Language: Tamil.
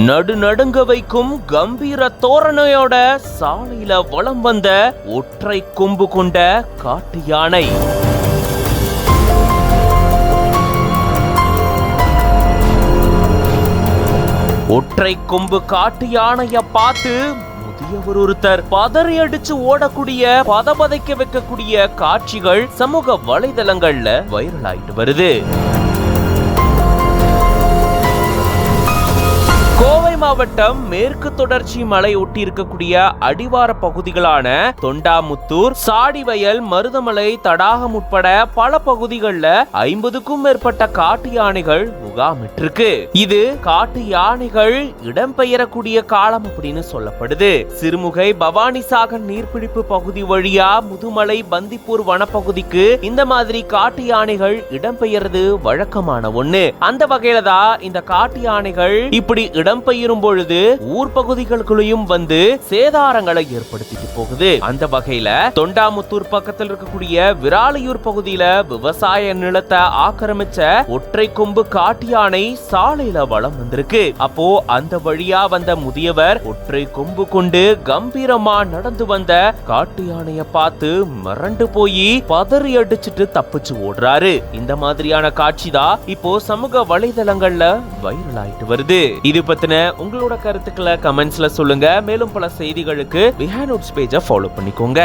நடுநடுங்க வைக்கும் கம்பீர தோரணையோட சாலையில வலம் வந்த ஒற்றை கொம்பு கொண்ட காட்டு யானை. ஒற்றை கொம்பு காட்டு யானைய பார்த்து முதியவர் ஒருத்தர் பதறி அடிச்சு ஓடக்கூடிய பதபதைக்க வைக்கக்கூடிய காட்சிகள் சமூக வலைதளங்கள்ல வைரல் ஆயிட்டு வருது. கோவை மாவட்டம் மேற்கு தொடர்ச்சி மலை ஒட்டி இருக்கக்கூடிய அடிவார பகுதிகளான தொண்டாமுத்தூர், சாடிவயல், மருதமலை, தடாகம் உட்பட பல பகுதிகளில் 50க்கும் மேற்பட்ட காட்டு யானைகள் முகாமிட்டிருக்கு. இது காட்டு யானைகள் இடம்பெயரக்கூடிய காலம் அப்படின்னு சொல்லப்படுது. சிறுமுகை, பவானிசாகர் நீர்பிடிப்பு பகுதி வழியா முதுமலை, பந்திப்பூர் வனப்பகுதிக்கு இந்த மாதிரி காட்டு யானைகள் இடம்பெயர்றது வழக்கமான ஒண்ணு. அந்த வகையில தான் இந்த காட்டு யானைகள் இப்படி இடம்பெயரும் பொழுது ஊர் பகுதிகளுக்குள்ளேயும் வந்து சேதாரங்களை ஏற்படுத்திட்டு போகுது. அந்த வகையில தொண்டாமுத்தூர் பக்கத்தில் இருக்கக்கூடிய விராலியூர் பகுதியில விவசாய நிலத்தை ஆக்கிரமிச்ச ஒற்றை கொம்பு காட்டு யானை சாலையில வலம் வந்திருக்கு. அப்போ அந்த வழியா வந்த முதியவர் ஒற்றை கொம்பு கொண்டு கம்பீரமா நடந்து வந்த காட்டு யானைய பார்த்து மிரண்டு போய் பதறி அடிச்சுட்டு தப்பிச்சு ஓடுறாரு. இந்த மாதிரியான காட்சி தான் இப்போ சமூக வலைதளங்கள்ல வைரல் ஆயிட்டு வருது. இது பத்தின உங்களோட கருத்துக்களை கமெண்ட்ஸ்ல சொல்லுங்க. மேலும் பல செய்திகளுக்கு பிஹைண்ட் நோட்ஸ் பேஜை ஃபாலோ பண்ணிக்கோங்க.